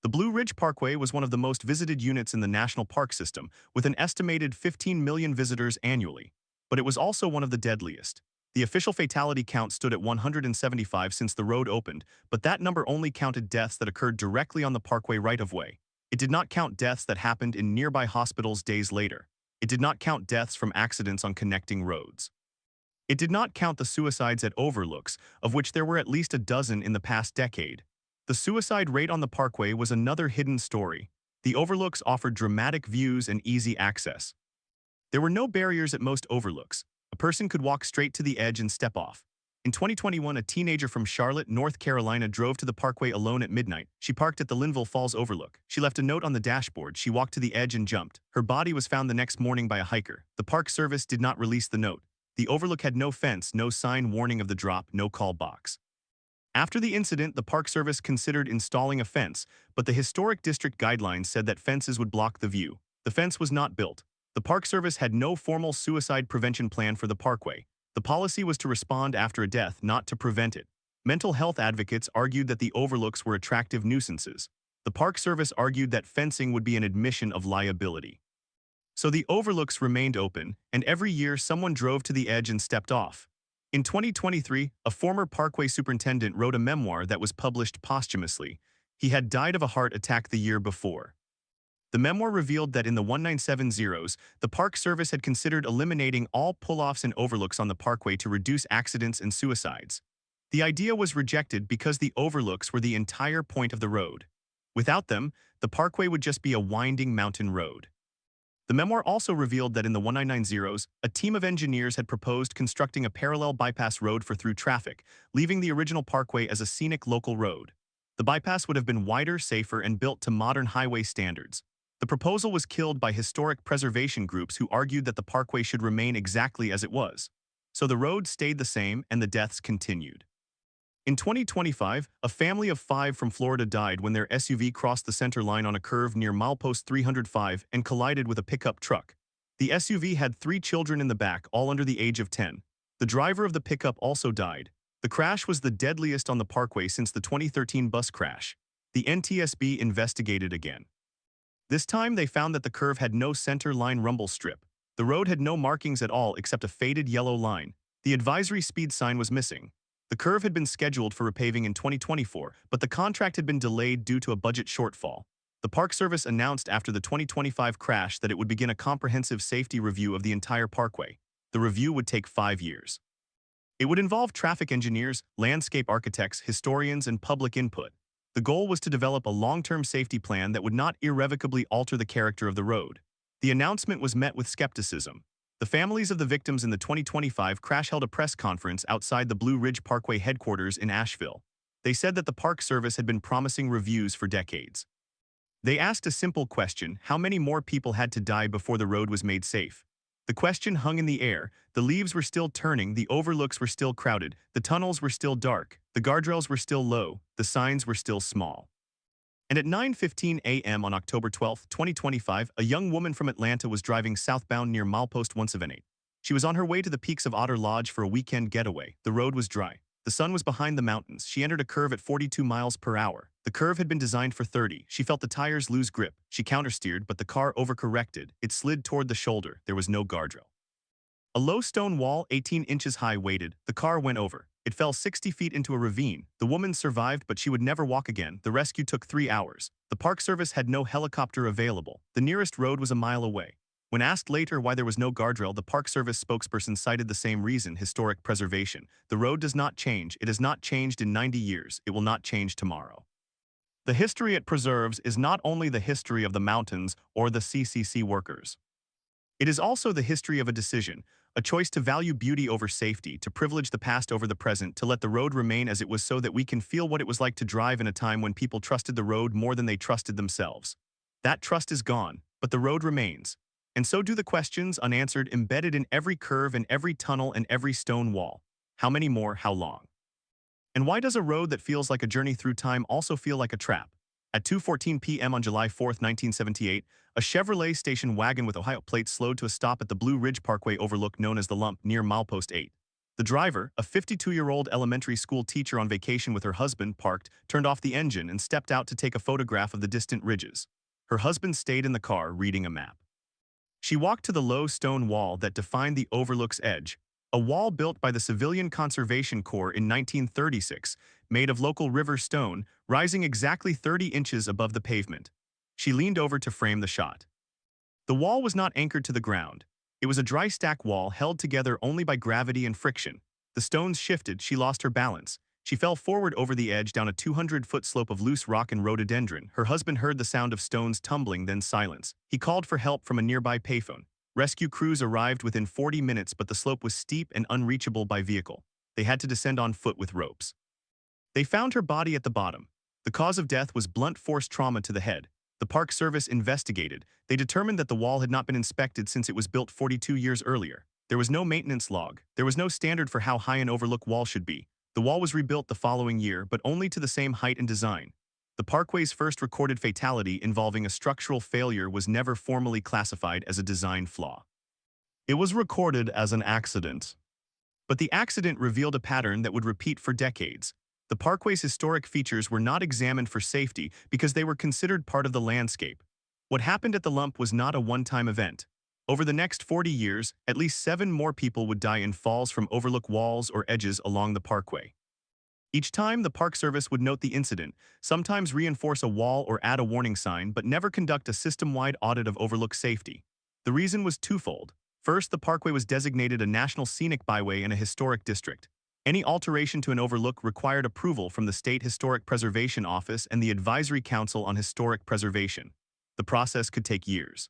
The Blue Ridge Parkway was one of the most visited units in the national park system, with an estimated 15 million visitors annually. But it was also one of the deadliest. The official fatality count stood at 175 since the road opened, but that number only counted deaths that occurred directly on the parkway right-of-way. It did not count deaths that happened in nearby hospitals days later. It did not count deaths from accidents on connecting roads. It did not count the suicides at overlooks, of which there were at least a dozen in the past decade. The suicide rate on the parkway was another hidden story. The overlooks offered dramatic views and easy access. There were no barriers at most overlooks. A person could walk straight to the edge and step off. In 2021, a teenager from Charlotte, North Carolina drove to the parkway alone at midnight. She parked at the Linville Falls overlook. She left a note on the dashboard. She walked to the edge and jumped. Her body was found the next morning by a hiker. The Park Service did not release the note. The overlook had no fence, no sign warning of the drop, no call box. After the incident, the Park Service considered installing a fence, but the Historic District guidelines said that fences would block the view. The fence was not built. The Park Service had no formal suicide prevention plan for the parkway. The policy was to respond after a death, not to prevent it. Mental health advocates argued that the overlooks were attractive nuisances. The Park Service argued that fencing would be an admission of liability. So the overlooks remained open, and every year someone drove to the edge and stepped off. In 2023, a former parkway superintendent wrote a memoir that was published posthumously. He had died of a heart attack the year before. The memoir revealed that in the 1970s, the Park Service had considered eliminating all pull-offs and overlooks on the parkway to reduce accidents and suicides. The idea was rejected because the overlooks were the entire point of the road. Without them, the parkway would just be a winding mountain road. The memoir also revealed that in the 1990s, a team of engineers had proposed constructing a parallel bypass road for through traffic, leaving the original parkway as a scenic local road. The bypass would have been wider, safer, and built to modern highway standards. The proposal was killed by historic preservation groups who argued that the parkway should remain exactly as it was. So the road stayed the same and the deaths continued. In 2025, a family of 5 from Florida died when their SUV crossed the center line on a curve near milepost 305 and collided with a pickup truck. The SUV had 3 children in the back, all under the age of 10. The driver of the pickup also died. The crash was the deadliest on the parkway since the 2013 bus crash. The NTSB investigated again. This time they found that the curve had no center line rumble strip. The road had no markings at all except a faded yellow line. The advisory speed sign was missing. The curve had been scheduled for repaving in 2024, but the contract had been delayed due to a budget shortfall. The Park Service announced after the 2025 crash that it would begin a comprehensive safety review of the entire parkway. The review would take 5 years. It would involve traffic engineers, landscape architects, historians, and public input. The goal was to develop a long-term safety plan that would not irrevocably alter the character of the road. The announcement was met with skepticism. The families of the victims in the 2025 crash held a press conference outside the Blue Ridge Parkway headquarters in Asheville. They said that the Park Service had been promising reviews for decades. They asked a simple question: how many more people had to die before the road was made safe? The question hung in the air. The leaves were still turning, the overlooks were still crowded, the tunnels were still dark, the guardrails were still low, the signs were still small. And at 9:15 a.m. on October 12, 2025, a young woman from Atlanta was driving southbound near milepost 178. She was on her way to the peaks of Otter Lodge for a weekend getaway. The road was dry. The sun was behind the mountains. She entered a curve at 42 miles per hour. The curve had been designed for 30. She felt the tires lose grip. She countersteered, but the car overcorrected. It slid toward the shoulder. There was no guardrail. A low stone wall, 18 inches high, waited. The car went over. It fell 60 feet into a ravine. The woman survived, but she would never walk again. The rescue took 3 hours. The Park Service had no helicopter available. The nearest road was a mile away. When asked later why there was no guardrail, the Park Service spokesperson cited the same reason: historic preservation. The road does not change. It has not changed in 90 years. It will not change tomorrow. The history it preserves is not only the history of the mountains or the CCC workers. It is also the history of a decision, a choice to value beauty over safety, to privilege the past over the present, to let the road remain as it was so that we can feel what it was like to drive in a time when people trusted the road more than they trusted themselves. That trust is gone, but the road remains. And so do the questions unanswered, embedded in every curve and every tunnel and every stone wall. How many more? How long? And why does a road that feels like a journey through time also feel like a trap? At 2:14 p.m. on July 4, 1978, a Chevrolet station wagon with Ohio plates slowed to a stop at the Blue Ridge Parkway overlook known as the Lump near milepost 8. The driver, a 52-year-old elementary school teacher on vacation with her husband, parked, turned off the engine, and stepped out to take a photograph of the distant ridges. Her husband stayed in the car reading a map. She walked to the low stone wall that defined the overlook's edge, a wall built by the Civilian Conservation Corps in 1936, made of local river stone, rising exactly 30 inches above the pavement. She leaned over to frame the shot. The wall was not anchored to the ground. It was a dry stack wall held together only by gravity and friction. The stones shifted. She lost her balance. She fell forward over the edge down a 200-foot slope of loose rock and rhododendron. Her husband heard the sound of stones tumbling, then silence. He called for help from a nearby payphone. Rescue crews arrived within 40 minutes, but the slope was steep and unreachable by vehicle. They had to descend on foot with ropes. They found her body at the bottom. The cause of death was blunt force trauma to the head. The Park Service investigated. They determined that the wall had not been inspected since it was built 42 years earlier. There was no maintenance log. There was no standard for how high an overlook wall should be. The wall was rebuilt the following year, but only to the same height and design. The Parkway's first recorded fatality involving a structural failure was never formally classified as a design flaw. It was recorded as an accident. But the accident revealed a pattern that would repeat for decades. The Parkway's historic features were not examined for safety because they were considered part of the landscape. What happened at the Lump was not a one-time event. Over the next 40 years, at least 7 more people would die in falls from overlook walls or edges along the Parkway. Each time, the Park Service would note the incident, sometimes reinforce a wall or add a warning sign, but never conduct a system-wide audit of overlook safety. The reason was twofold. First, the Parkway was designated a National Scenic Byway in a historic district. Any alteration to an overlook required approval from the State Historic Preservation Office and the Advisory Council on Historic Preservation. The process could take years.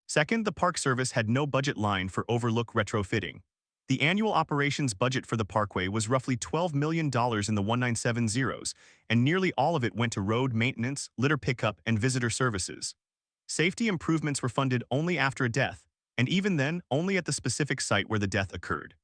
Second, the Park Service had no budget line for overlook retrofitting. The annual operations budget for the Parkway was roughly $12 million in the 1970s, and nearly all of it went to road maintenance, litter pickup, and visitor services. Safety improvements were funded only after a death, and even then, only at the specific site where the death occurred.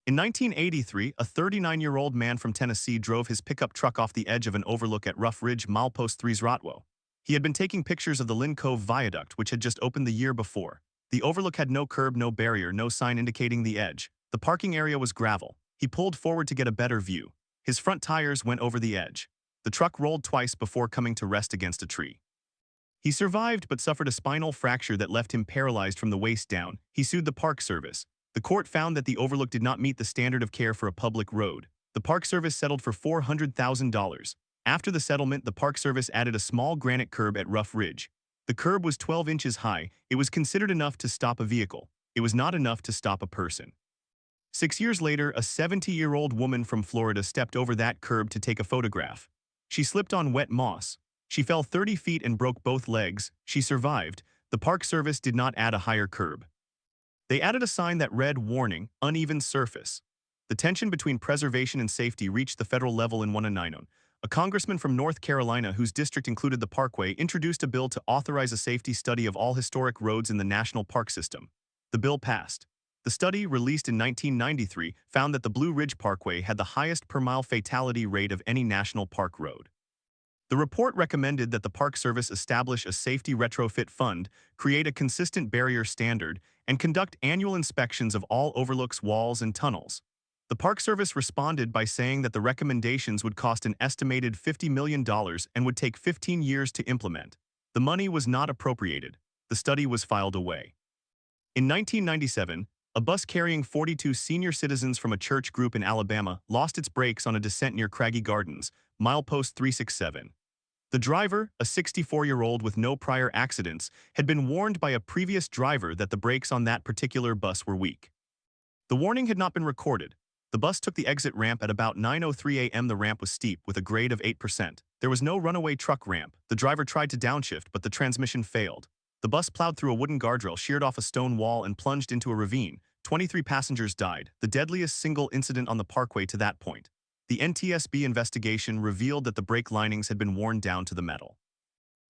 In 1983, a 39-year-old man from Tennessee drove his pickup truck off the edge of an overlook at Rough Ridge, milepost 3's Rotwell. He had been taking pictures of the Lynn Cove Viaduct, which had just opened the year before. The overlook had no curb, no barrier, no sign indicating the edge. The parking area was gravel. He pulled forward to get a better view. His front tires went over the edge. The truck rolled twice before coming to rest against a tree. He survived but suffered a spinal fracture that left him paralyzed from the waist down. He sued the Park Service. The court found that the overlook did not meet the standard of care for a public road. The Park Service settled for $400,000. After the settlement, the Park Service added a small granite curb at Rough Ridge. The curb was 12 inches high. It was considered enough to stop a vehicle. It was not enough to stop a person. 6 years later, a 70-year-old woman from Florida stepped over that curb to take a photograph. She slipped on wet moss. She fell 30 feet and broke both legs. She survived. The Park Service did not add a higher curb. They added a sign that read, "Warning, uneven surface." The tension between preservation and safety reached the federal level in 1999. A congressman from North Carolina, whose district included the Parkway, introduced a bill to authorize a safety study of all historic roads in the national park system. The bill passed. The study, released in 1993, found that the Blue Ridge Parkway had the highest per-mile fatality rate of any national park road. The report recommended that the Park Service establish a safety retrofit fund, create a consistent barrier standard, and conduct annual inspections of all overlooks, walls, and tunnels. The Park Service responded by saying that the recommendations would cost an estimated $50 million and would take 15 years to implement. The money was not appropriated. The study was filed away. In 1997, a bus carrying 42 senior citizens from a church group in Alabama lost its brakes on a descent near Craggy Gardens, milepost 367. The driver, a 64-year-old with no prior accidents, had been warned by a previous driver that the brakes on that particular bus were weak. The warning had not been recorded. The bus took the exit ramp at about 9:03 a.m. The ramp was steep with a grade of 8%. There was no runaway truck ramp. The driver tried to downshift, but the transmission failed. The bus plowed through a wooden guardrail, sheared off a stone wall, and plunged into a ravine. 23 passengers died, the deadliest single incident on the parkway to that point. The NTSB investigation revealed that the brake linings had been worn down to the metal.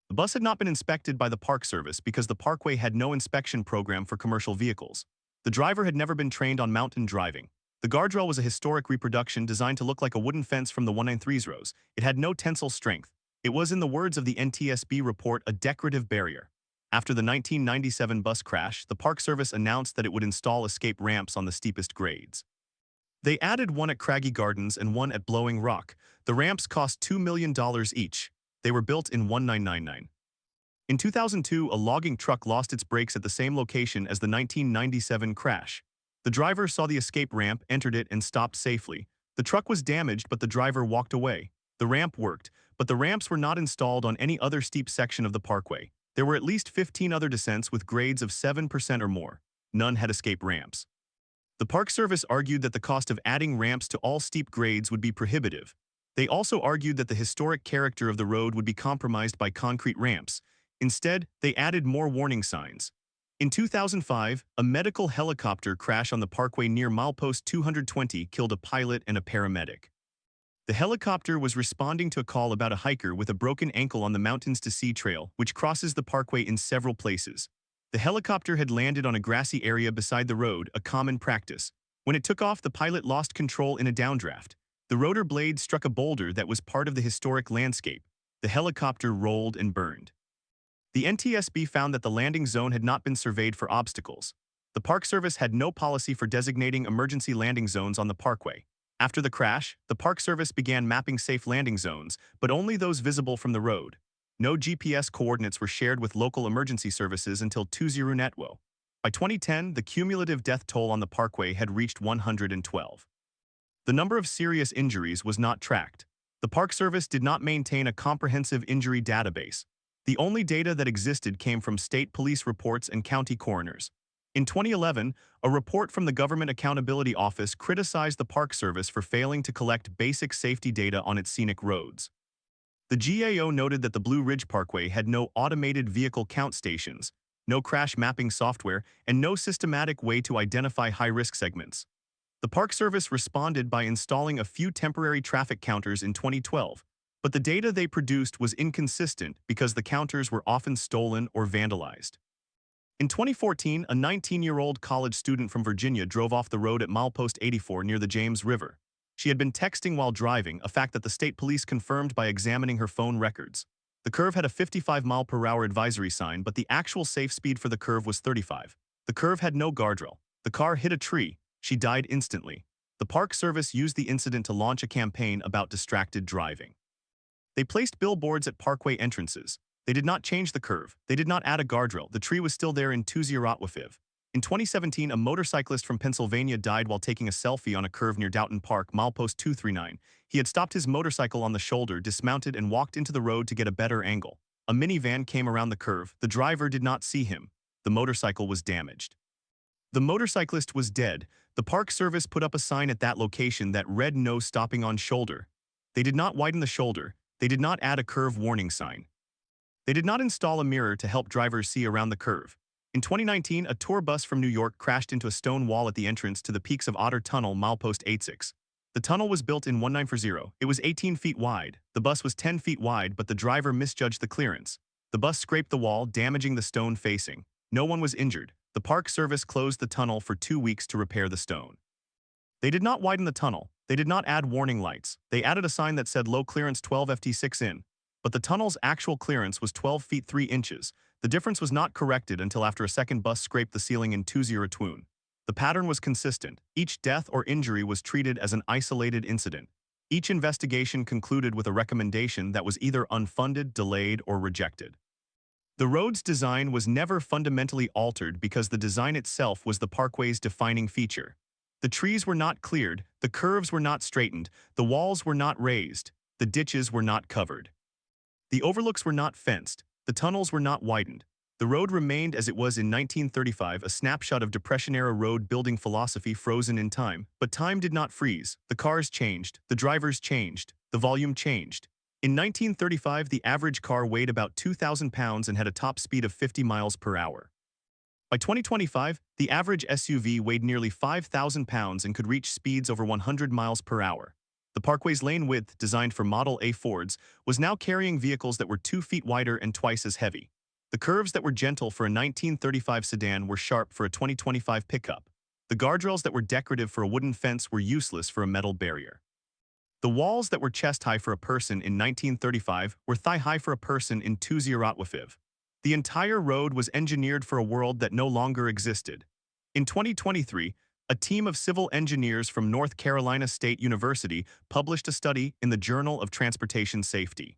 The bus had not been inspected by the Park Service because the parkway had no inspection program for commercial vehicles. The driver had never been trained on mountain driving. The guardrail was a historic reproduction designed to look like a wooden fence from the 193's. It had no tensile strength. It was, in the words of the NTSB report, a decorative barrier. After the 1997 bus crash, the Park Service announced that it would install escape ramps on the steepest grades. They added one at Craggy Gardens and one at Blowing Rock. The ramps cost $2 million each. They were built in 1999. In 2002, a logging truck lost its brakes at the same location as the 1997 crash. The driver saw the escape ramp, entered it, and stopped safely. The truck was damaged, but the driver walked away. The ramp worked, but the ramps were not installed on any other steep section of the parkway. There were at least 15 other descents with grades of 7% or more. None had escape ramps. The Park Service argued that the cost of adding ramps to all steep grades would be prohibitive. They also argued that the historic character of the road would be compromised by concrete ramps. Instead, they added more warning signs. In 2005, a medical helicopter crash on the parkway near milepost 220 killed a pilot and a paramedic. The helicopter was responding to a call about a hiker with a broken ankle on the Mountains to Sea trail, which crosses the parkway in several places. The helicopter had landed on a grassy area beside the road, a common practice. When it took off, the pilot lost control in a downdraft. The rotor blade struck a boulder that was part of the historic landscape. The helicopter rolled and burned. The NTSB found that the landing zone had not been surveyed for obstacles. The Park Service had no policy for designating emergency landing zones on the parkway. After the crash, the Park Service began mapping safe landing zones, but only those visible from the road. No GPS coordinates were shared with local emergency services until 2010. By 2010, the cumulative death toll on the parkway had reached 112. The number of serious injuries was not tracked. The Park Service did not maintain a comprehensive injury database. The only data that existed came from state police reports and county coroners. In 2011, a report from the Government Accountability Office criticized the Park Service for failing to collect basic safety data on its scenic roads. The GAO noted that the Blue Ridge Parkway had no automated vehicle count stations, no crash mapping software, and no systematic way to identify high-risk segments. The Park Service responded by installing a few temporary traffic counters in 2012. But the data they produced was inconsistent because the counters were often stolen or vandalized. In 2014, a 19-year-old college student from Virginia drove off the road at milepost 84 near the James River. She had been texting while driving, a fact that the state police confirmed by examining her phone records. The curve had a 55-mile-per-hour advisory sign, but the actual safe speed for the curve was 35. The curve had no guardrail. The car hit a tree. She died instantly. The Park Service used the incident to launch a campaign about distracted driving. They placed billboards at parkway entrances. They did not change the curve. They did not add a guardrail. The tree was still there in 2005. In 2017, a motorcyclist from Pennsylvania died while taking a selfie on a curve near Doughton Park, milepost 239. He had stopped his motorcycle on the shoulder, dismounted, and walked into the road to get a better angle. A minivan came around the curve. The driver did not see him. The motorcycle was damaged. The motorcyclist was dead. The Park Service put up a sign at that location that read "No stopping on shoulder." They did not widen the shoulder. They did not add a curve warning sign. They did not install a mirror to help drivers see around the curve. In 2019, a tour bus from New York crashed into a stone wall at the entrance to the Peaks of Otter Tunnel, milepost 86. The tunnel was built in 1940. It was 18 feet wide. The bus was 10 feet wide, but the driver misjudged the clearance. The bus scraped the wall, damaging the stone facing. No one was injured. The Park Service closed the tunnel for 2 weeks to repair the stone. They did not widen the tunnel. They did not add warning lights. They added a sign that said low clearance 12 ft 6 in. but the tunnel's actual clearance was 12 feet 3 inches. The difference was not corrected until after a second bus scraped the ceiling in 2020. The pattern was consistent. Each death or injury was treated as an isolated incident. Each investigation concluded with a recommendation that was either unfunded, delayed, or rejected. The road's design was never fundamentally altered because the design itself was the parkway's defining feature. The trees were not cleared, the curves were not straightened, the walls were not raised, the ditches were not covered. The overlooks were not fenced, the tunnels were not widened. The road remained as it was in 1935, a snapshot of Depression-era road building philosophy frozen in time. But time did not freeze. The cars changed, the drivers changed, the volume changed. In 1935, the average car weighed about 2,000 pounds and had a top speed of 50 miles per hour. By 2025, the average SUV weighed nearly 5,000 pounds and could reach speeds over 100 miles per hour. The parkway's lane width, designed for Model A Fords, was now carrying vehicles that were 2 feet wider and twice as heavy. The curves that were gentle for a 1935 sedan were sharp for a 2025 pickup. The guardrails that were decorative for a wooden fence were useless for a metal barrier. The walls that were chest-high for a person in 1935 were thigh-high for a person in 2025. The entire road was engineered for a world that no longer existed. In 2023, a team of civil engineers from North Carolina State University published a study in the Journal of Transportation Safety.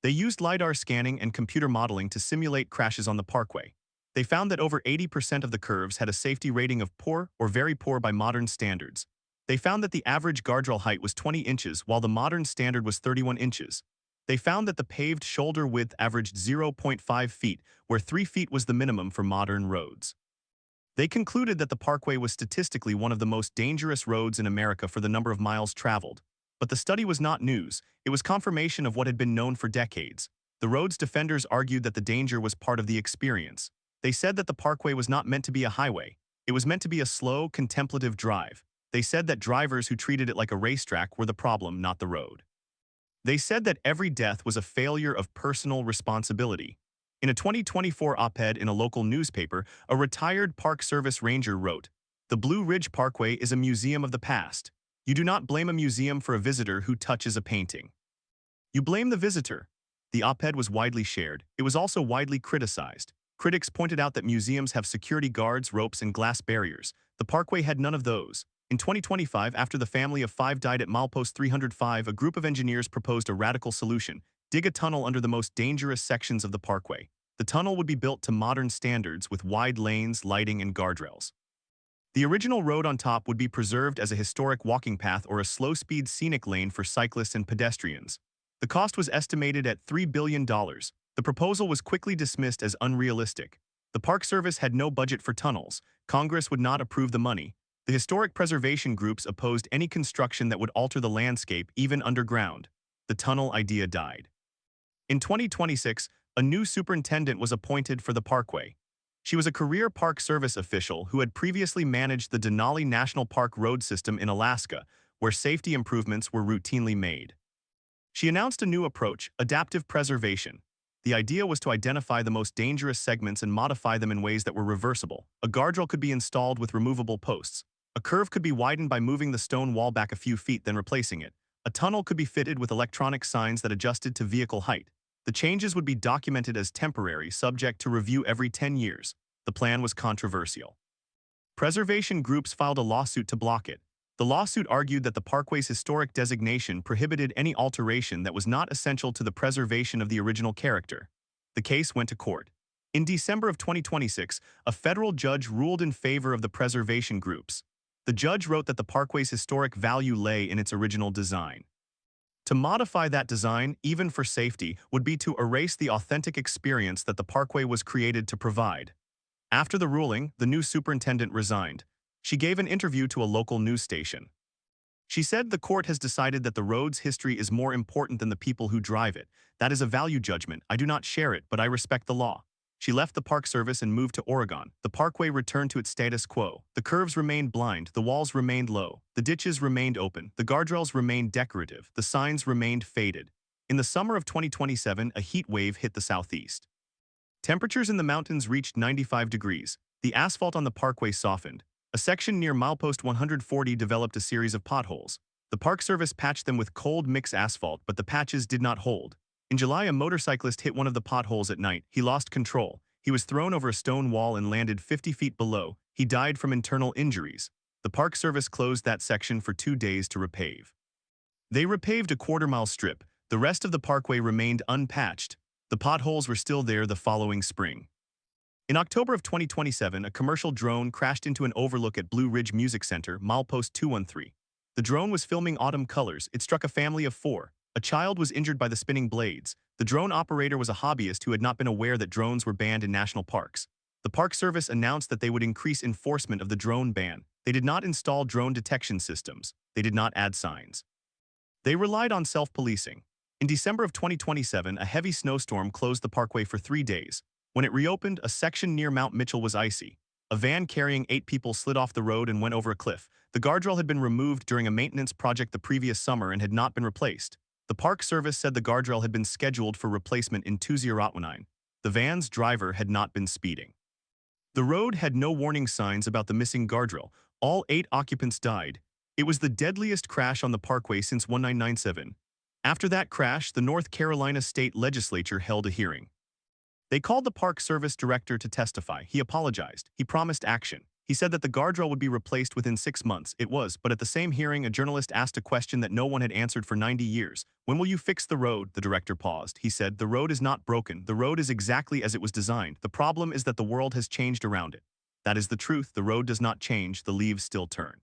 They used LiDAR scanning and computer modeling to simulate crashes on the parkway. They found that over 80% of the curves had a safety rating of poor or very poor by modern standards. They found that the average guardrail height was 20 inches while the modern standard was 31 inches. They found that the paved shoulder width averaged 0.5 feet, where 3 feet was the minimum for modern roads. They concluded that the parkway was statistically one of the most dangerous roads in America for the number of miles traveled. But the study was not news, it was confirmation of what had been known for decades. The road's defenders argued that the danger was part of the experience. They said that the parkway was not meant to be a highway. It was meant to be a slow, contemplative drive. They said that drivers who treated it like a racetrack were the problem, not the road. They said that every death was a failure of personal responsibility. In a 2024 op-ed in a local newspaper, a retired Park Service ranger wrote, "The Blue Ridge Parkway is a museum of the past. You do not blame a museum for a visitor who touches a painting. You blame the visitor." The op-ed was widely shared. It was also widely criticized. Critics pointed out that museums have security guards, ropes, and glass barriers. The parkway had none of those. In 2025, after the family of 5 died at milepost 305, a group of engineers proposed a radical solution: dig a tunnel under the most dangerous sections of the parkway. The tunnel would be built to modern standards with wide lanes, lighting, and guardrails. The original road on top would be preserved as a historic walking path or a slow-speed scenic lane for cyclists and pedestrians. The cost was estimated at $3 billion. The proposal was quickly dismissed as unrealistic. The Park Service had no budget for tunnels. Congress would not approve the money. The historic preservation groups opposed any construction that would alter the landscape, even underground. The tunnel idea died. In 2026, a new superintendent was appointed for the parkway. She was a career Park Service official who had previously managed the Denali National Park road system in Alaska, where safety improvements were routinely made. She announced a new approach: adaptive preservation. The idea was to identify the most dangerous segments and modify them in ways that were reversible. A guardrail could be installed with removable posts. A curve could be widened by moving the stone wall back a few feet, then replacing it. A tunnel could be fitted with electronic signs that adjusted to vehicle height. The changes would be documented as temporary, subject to review every 10 years. The plan was controversial. Preservation groups filed a lawsuit to block it. The lawsuit argued that the parkway's historic designation prohibited any alteration that was not essential to the preservation of the original character. The case went to court. In December of 2026, a federal judge ruled in favor of the preservation groups. The judge wrote that the parkway's historic value lay in its original design. To modify that design, even for safety, would be to erase the authentic experience that the parkway was created to provide. After the ruling, the new superintendent resigned. She gave an interview to a local news station. She said, "The court has decided that the road's history is more important than the people who drive it. That is a value judgment. I do not share it, but I respect the law." She left the Park Service and moved to Oregon. The parkway returned to its status quo. The curves remained blind, the walls remained low, the ditches remained open, the guardrails remained decorative, the signs remained faded. In the summer of 2027, a heat wave hit the southeast. Temperatures in the mountains reached 95 degrees. The asphalt on the parkway softened. A section near milepost 140 developed a series of potholes. The Park Service patched them with cold mix asphalt, but the patches did not hold. In July, a motorcyclist hit one of the potholes at night. He lost control. He was thrown over a stone wall and landed 50 feet below. He died from internal injuries. The Park Service closed that section for 2 days to repave. They repaved a quarter-mile strip. The rest of the parkway remained unpatched. The potholes were still there the following spring. In October of 2027, a commercial drone crashed into an overlook at Blue Ridge Music Center, milepost 213. The drone was filming autumn colors. It struck a family of 4. A child was injured by the spinning blades. The drone operator was a hobbyist who had not been aware that drones were banned in national parks. The Park Service announced that they would increase enforcement of the drone ban. They did not install drone detection systems. They did not add signs. They relied on self-policing. In December of 2027, a heavy snowstorm closed the parkway for 3 days. When it reopened, a section near Mount Mitchell was icy. A van carrying 8 people slid off the road and went over a cliff. The guardrail had been removed during a maintenance project the previous summer and had not been replaced. The Park Service said the guardrail had been scheduled for replacement in 2019. The van's driver had not been speeding. The road had no warning signs about the missing guardrail. All 8 occupants died. It was the deadliest crash on the parkway since 1997. After that crash, the North Carolina State Legislature held a hearing. They called the Park Service director to testify. He apologized. He promised action. He said that the guardrail would be replaced within 6 months. It was, but at the same hearing, a journalist asked a question that no one had answered for 90 years. When will you fix the road? The director paused. He said, the road is not broken. The road is exactly as it was designed. The problem is that the world has changed around it. That is the truth. The road does not change. The leaves still turn.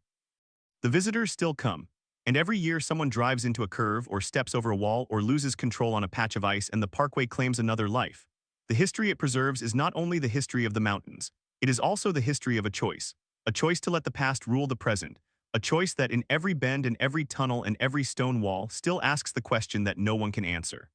The visitors still come. And every year someone drives into a curve or steps over a wall or loses control on a patch of ice and the parkway claims another life. The history it preserves is not only the history of the mountains. It is also the history of a choice to let the past rule the present, a choice that in every bend and every tunnel and every stone wall still asks the question that no one can answer.